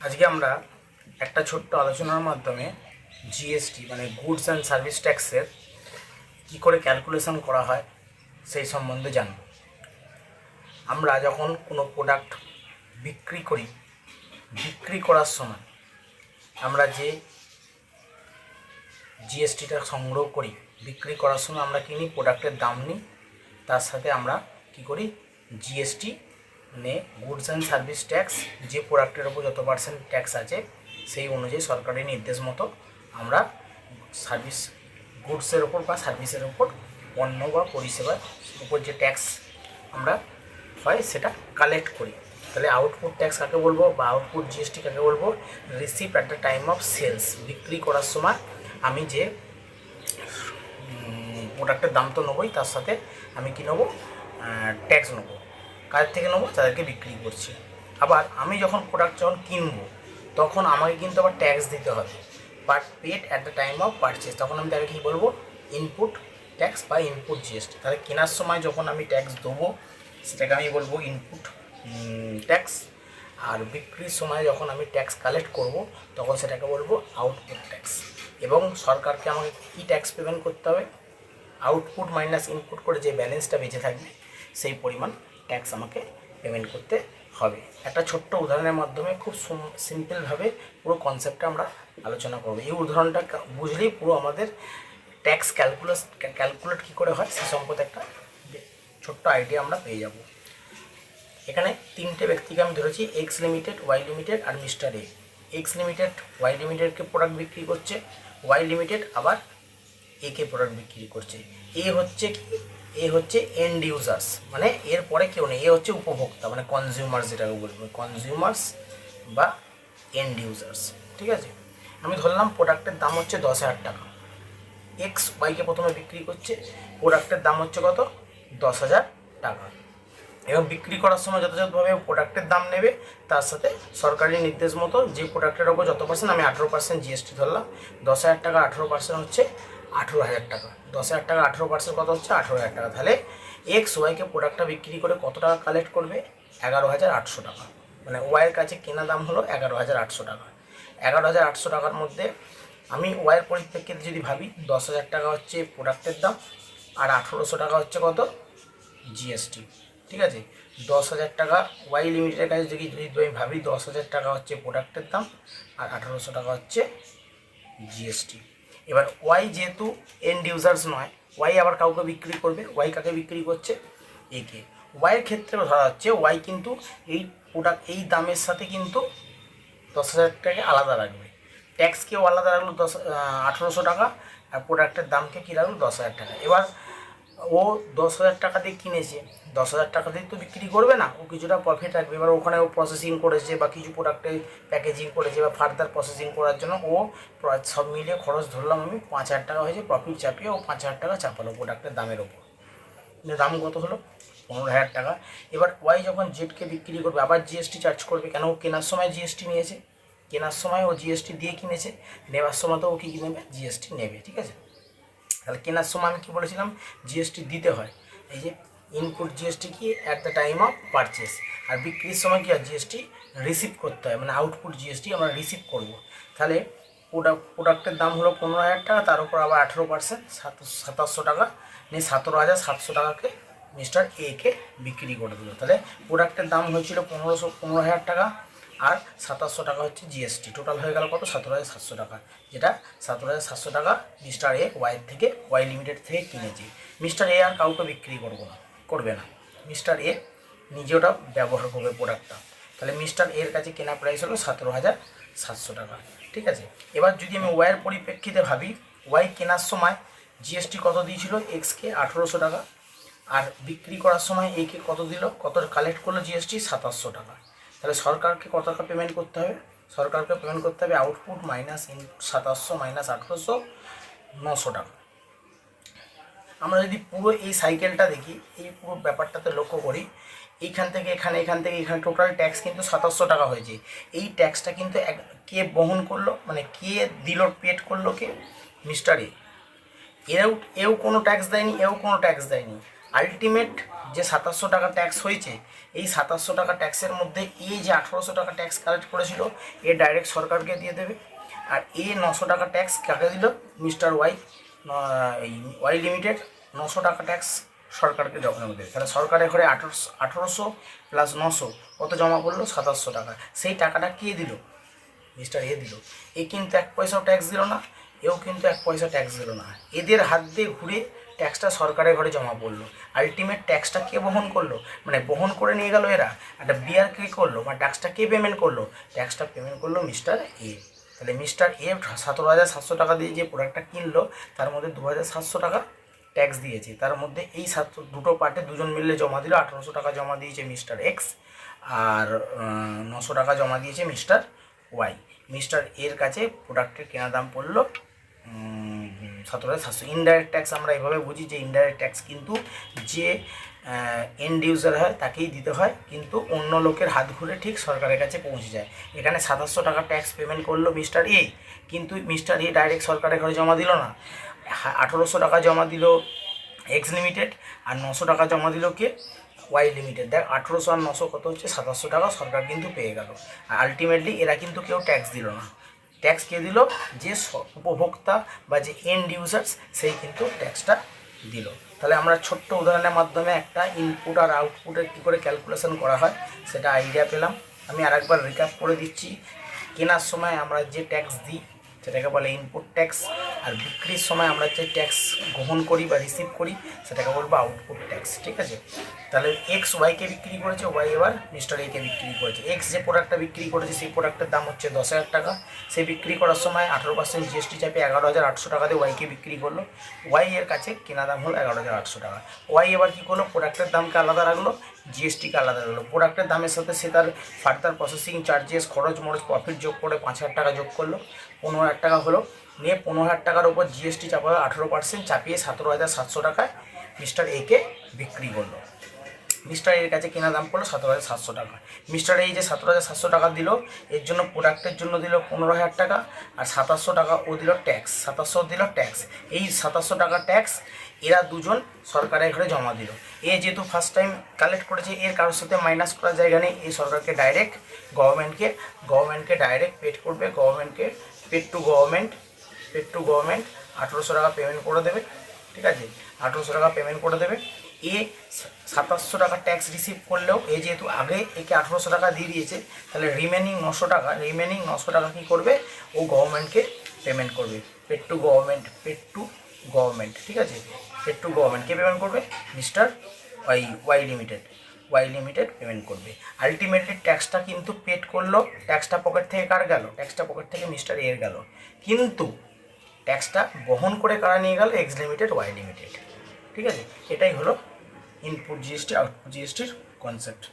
আজকে আমরা একটা ছোট্ট আলোচনার মাধ্যমে জিএসটি মানে গুডস অ্যান্ড সার্ভিস ট্যাক্সের কী করে ক্যালকুলেশন করা হয় সেই সম্বন্ধে জানব। আমরা যখন কোনো প্রোডাক্ট বিক্রি করার সময় আমরা যে জিএসটিটা সংগ্রহ করি, বিক্রি করার সময় আমরা কিনি, প্রোডাক্টের দাম নিই, তার সাথে আমরা কি করি জিএসটি মানে গুডস অ্যান্ড সার্ভিস ট্যাক্স, যে প্রোডাক্টের ওপর যত পার্সেন্ট ট্যাক্স আছে সেই অনুযায়ী সরকারি নির্দেশ মতো আমরা সার্ভিস গুডসের ওপর বা সার্ভিসের ওপর, পণ্য বা পরিষেবার উপর যে ট্যাক্স আমরা হয় সেটা কালেক্ট করি। তাহলে আউটপুট ট্যাক্স কাকে বলবো বা আউটপুট জিএসটি কাকে বলবো? Receive at the time of sales. বিক্রি করার সময় আমি যে প্রোডাক্টের দাম তো নেবই, তার সাথে আমি কী নেবো? ট্যাক্স নেবো। কাদের থেকে নেবো? যাদেরকে বিক্রি করছি। আবার আমি যখন প্রোডাক্ট যখন কিনবো তখন আমাকে কিন্তু আবার ট্যাক্স দিতে হবে, but paid at the time of purchase. তখন আমি তাকে কী বলবো? ইনপুট ট্যাক্স বা ইনপুট জিএসটি। তাহলে কেনার সময় যখন আমি ট্যাক্স দেবো সেটাকে আমি বলবো ইনপুট ট্যাক্স, আর বিক্রির সময় যখন আমি ট্যাক্স কালেক্ট করব তখন সেটাকে বলবো আউটপুট ট্যাক্স। এবং সরকারকে আমাকে কী ট্যাক্স পেমেন্ট করতে হবে? আউটপুট মাইনাস ইনপুট করে যে ব্যালেন্সটা বেঁচে থাকবে সেই পরিমাণ ট্যাক্স আমাকে পেমেন্ট করতে হবে। একটা ছোট্ট উদাহরণের মাধ্যমে খুব সিম্পলভাবে পুরো কনসেপ্টটা আমরা আলোচনা করব। এই উদাহরণটা বুঝলেই পুরো আমাদের ট্যাক্স ক্যালকুলেট কী করে হয় সে সম্পর্কে একটা ছোট্ট আইডিয়া আমরা পেয়ে যাব। এখানে তিনটে ব্যক্তিকে আমি ধরেছি, এক্স লিমিটেড, ওয়াই লিমিটেড আর mister A. X limited Y লিমিটেডকে প্রোডাক্ট বিক্রি করছে, ওয়াই লিমিটেড আবার একে প্রোডাক্ট বিক্রি করছে। এ হচ্ছে এন্ড ইউজার্স, মানে এর পরে কেউ নেই। এ হচ্ছে উপভোক্তা মানে কনজিউমার্স, যেটাকে বলবো কনজিউমার্স বা এন্ড ইউজার্স। ঠিক আছে, আমি ধরলাম প্রোডাক্টের দাম হচ্ছে 10,000 টাকা। এক্স ওয়াইকে প্রথমে বিক্রি করছে, প্রোডাক্টের দাম হচ্ছে কত? 10,000 টাকা। এবং বিক্রি করার সময় যথাযথভাবে প্রোডাক্টের দাম নেবে, তার সাথে সরকারি নির্দেশ মতো যে প্রোডাক্টের ওপর যত পার্সেন্ট, আমি 18% জিএসটি ধরলাম। 10,000 টাকা 18% হচ্ছে 18,000 টাকা। 10,000 টাকা 18% কত হচ্ছে? 18,000 টাকা। তাহলে এক্স ওয়াইকে প্রোডাক্টটা বিক্রি করে কত টাকা কালেক্ট করবে? 11,800 টাকা। মানে ওয়াইয়ের কাছে কেনা দাম হলো 11,800 টাকা। 11,800 টাকার মধ্যে আমি ওয়াইয়ের পরিপ্রেক্ষিতে যদি ভাবি, 10,000 টাকা হচ্ছে প্রোডাক্টের দাম আর 1,800 টাকা হচ্ছে কত? জিএসটি। ঠিক আছে, 10,000 টাকা ওয়াই লিমিটেডের কাছে যদি আমি ভাবি, 10,000 টাকা হচ্ছে প্রোডাক্টের দাম আর 1,800 টাকা হচ্ছে জিএসটি। এবার ওয়াই যেহেতু এন্ড ইউজার্স নয়, ওয়াই আবার কাউকে বিক্রি করবে। ওয়াই কাকে বিক্রি করছে? একে। ওয়াইয়ের ক্ষেত্রে ধরা হচ্ছে ওয়াই কিন্তু এই এই দামের সাথে কিন্তু 10,000 টাকা আলাদা রাখবে, ট্যাক্সকেও আলাদা রাখলো 1,800 টাকা, আর প্রোডাক্টের দামকে কী রাখলো? 10,000 টাকা। এবার ও 10,000 টাকা দিয়ে কিনেছে, 10,000 টাকা দিয়ে তো বিক্রি করবে না, ও কিছুটা প্রফিট রাখবে। এবার ওখানে ও প্রসেসিং করেছে বা কিছু প্রোডাক্টে প্যাকেজিং করেছে বা ফার্দার প্রসেসিং করার জন্য ও সব মিলিয়ে খরচ ধরলাম আমি 5,000 টাকা হয়েছে, প্রফিট চাপিয়ে ও 5,000 টাকা চাপালো প্রোডাক্টের দামের ওপর। দাম কত হলো? 15,000 টাকা। এবার ওয়াই যখন জেডকে বিক্রি করবে আবার জিএসটি চার্জ করবে, কেন? ও কেনার সময় জিএসটি নিয়েছে, কেনার সময় ও জিএসটি দিয়ে কিনেছে, নেওয়ার সময় তো ও কী নেবে? জিএসটি নেবে। ঠিক আছে, তাহলে কেনার সময় আমি কী বলেছিলাম? জিএসটি দিতে হয়। এই যে ইনপুট জিএসটি কি? At the time of purchase. আর বিক্রির সময় কি হয়? জিএসটি রিসিভ করতে হয়, মানে আউটপুট জিএসটি আমরা রিসিভ করব। তাহলে প্রোডাক্টের দাম হলো 15,000 টাকা, তার উপর আবার 18% 2,700 টাকা নিয়ে 17,700 টাকাকে মিস্টার একে বিক্রি করে দিল। তাহলে প্রোডাক্টের দাম হয়েছিল 15,000 টাকা আর 2,700 টাকা হচ্ছে জিএসটি। টোটাল হয়ে গেল কত? 17,700 টাকা, যেটা 17,700 টাকা মিস্টার এ ওয়াই থেকে, ওয়াই লিমিটেড থেকে কিনেছে। মিস্টার এ আর কাউকে বিক্রি করবে না, মিস্টার এ নিজে ওটা ব্যবহার করবে প্রোডাক্টটা। তাহলে মিস্টার এর কাছে কেনা প্রাইস হলো 17,700 টাকা। ঠিক আছে, এবার যদি আমি ওয়াইয়ের পরিপ্রেক্ষিতে ভাবি, ওয়াই কেনার সময় জিএসটি কত দিয়েছিল? এক্সকে 1,800 টাকা, আর বিক্রি করার সময় একে কত দিল? কত কালেক্ট করলো জিএসটি? 2,700 টাকা। তাহলে সরকারকে কত টাকা পেমেন্ট করতে হবে? সরকারকে পেমেন্ট করতে হবে আউটপুট মাইনাস 2,700 মাইনাস 1,800, 900 টাকা। আমরা যদি পুরো এই সাইকেলটা দেখি, এই পুরো ব্যাপারটাতে লক্ষ্য করি, এইখান থেকে এখানে, এখান থেকে এখানে টোটাল ট্যাক্স কিন্তু 2,700 টাকা হয়েছে। এই ট্যাক্সটা কিন্তু কে বহন করলো? মানে কে দিল, পেড করলো কে? মিস্টার এ। এও কোনো ট্যাক্স দেয়নি, এও কোনো ট্যাক্স দেয়নি। আলটিমেট যে 2700 টাকা ট্যাক্স হয়েছে, এই 2700 টাকা ট্যাক্সের মধ্যে এই যে 1800 টাকা ট্যাক্স কালেক্ট করেছিল এ ডাইরেক্ট সরকারকে দিয়ে দেবে। আর এ 900 টাকা ট্যাক্স কাকে দিল? মিস্টার ওয়াই, এই ওয়াই লিমিটেড 900 টাকা ট্যাক্স সরকারকে জমা দেবে। তাহলে সরকারের ঘরে 1800 প্লাস 900 কত জমা পড়লো? 2700 টাকা। সেই টাকাটা কে দিল? মিস্টার এ দিল। এ কিন্তু 1 পয়সাও ট্যাক্স দিল না, এও কিন্তু 1 পয়সা ট্যাক্স দিল না। এদের হাত দিয়ে ঘুরে ট্যাক্সটা সরকারের ঘরে জমা পড়লো। আলটিমেট ট্যাক্সটা কে বহন করলো? মানে বহন করে নিয়ে গেল এরা। একটা বিয়ার কে করলো, মানে ট্যাক্সটা কে পেমেন্ট করলো? ট্যাক্সটা পেমেন্ট করলো মিস্টার এ। তাহলে মিস্টার এ 17,700 টাকা দিয়ে যে প্রোডাক্টটা কিনলো তার মধ্যে 2,700 টাকা ট্যাক্স দিয়েছে। তার মধ্যে এই দুটো পার্টে দুজন মিললে জমা দিল। 1800 টাকা জমা দিয়েছে মিস্টার এক্স, আর 900 টাকা জমা দিয়েছে মিস্টার ওয়াই। মিস্টার এর কাছে প্রোডাক্টের কেনা দাম পড়লো 17,700। ইনডাইরেক্ট ট্যাক্স আমরা এভাবে বুঝি যে ইনডাইরেক্ট ট্যাক্স কিন্তু যে এন্ড ইউজার হয় তাকেই দিতে হয়, কিন্তু অন্য লোকের হাত ঘুরে ঠিক সরকারের কাছে পৌঁছে যায়। এখানে 2700 টাকা ট্যাক্স পেমেন্ট করলো মিস্টার এ, কিন্তু মিস্টার এ ডাইরেক্ট সরকারের ঘরে জমা দিল না। 1800 টাকা জমা দিল এক্স লিমিটেড, আর 900 টাকা জমা দিল কে? Y limited. দেখ 1800 আর 900 কত হচ্ছে? 2700 টাকা সরকার কিন্তু পেয়ে গেল। আর আলটিমেটলি এরা কিন্তু কেউ ট্যাক্স দিল না। ট্যাক্স কে দিল? যে উপভোক্তা বা যে এন্ড ইউজার্স, সেই কিন্তু ট্যাক্সটা দিল। তাহলে আমরা ছোট্ট উদাহরণের মাধ্যমে একটা ইনপুট আর আউটপুটের কী করে ক্যালকুলেশন করা হয় সেটা আইডিয়া পেলাম। আমি আরেকবার রিক্যাপ করে দিচ্ছি। কেনার সময় আমরা যে ট্যাক্স দিই সেটাকে বলে ইনপুট ট্যাক্স, আর বিক্রির সময় আমরা যে ট্যাক্স গ্রহণ করি বা রিসিভ করি সেটাকে বলবো আউটপুট ট্যাক্স। ঠিক আছে? তাহলে এক্স ওয়াইকে বিক্রি করেছে, ওয়াই এবার মিস্টার একে বিক্রি করেছে। এক্স যে প্রোডাক্টটা বিক্রি করেছে সেই প্রোডাক্টের দাম হচ্ছে 10,000 টাকা। সে বিক্রি করার সময় 18% জিএসটি চাপে 11,800 টাকা দিয়ে ওয়াইকে বিক্রি করলো। ওয়াই এর কাছে কেনা দাম হলো 11,800 টাকা। ওয়াই এবার কী করলো? প্রোডাক্টের দামকে আলাদা রাখলো, জিএসটিকে আলাদা রাখলো। প্রোডাক্টের দামের সাথে সে তার ফার্দার প্রসেসিং চার্জেস, খরচ মরচ, প্রফিট যোগ করে 5,000 টাকা যোগ করলো, 15,000 টাকা হলো। নিয়ে 15,000 টাকার উপর জিএসটি চাপালো 18%, চাপিয়ে 17,700 টাকায় মিস্টার একে বিক্রি করলো। মিস্টার এর কাছে কেনা দাম পড়লো 17,700 টাকা। মিস্টার এই যে 17,700 টাকা দিল, এর জন্য প্রোডাক্টের জন্য দিল 15,000 টাকা, আর 2700 টাকা ও দিল ট্যাক্স, 2700 দিল ট্যাক্স। এই 2700 টাকা ট্যাক্স এরা দুজন সরকারের ঘরে জমা দিল। এ যেহেতু ফার্স্ট টাইম কালেক্ট করেছে, এর কারোর সাথে মাইনাস করার জায়গা নেই। এই সরকারকে ডাইরেক্ট গভর্নমেন্টকে ডাইরেক্ট পেড করবে। গভর্নমেন্টকে পেড টু গভর্নমেন্ট 1800 টাকা পেমেন্ট করে দেবে। ঠিক আছে? 1800 টাকা পেমেন্ট করে দেবে। এ 2700 টাকা ট্যাক্স রিসিভ করলেও এ যেহেতু আগে একে 1800 টাকা দিয়ে দিয়েছে, তাহলে রিমেনিং 900 টাকা কী করবে? ও গভর্নমেন্টকে পেমেন্ট করবে। Paid to government. ঠিক আছে? পেড টু গভর্নমেন্টকে পেমেন্ট করবে মিস্টার ওয়াই লিমিটেড পেমেন্ট করবে। আলটিমেটলি ট্যাক্সটা কিন্তু পেড করলো। ট্যাক্সটা পকেট থেকে কার গেল? ট্যাক্সটা পকেট থেকে মিস্টার এর গেল, কিন্তু ট্যাক্সটা বহন করে কারা নিয়ে গেল? X limited, Y limited. ঠিক আছে? এটাই হলো ইনপুট জিএসটি আউটপুট জিএসটির কনসেপ্ট।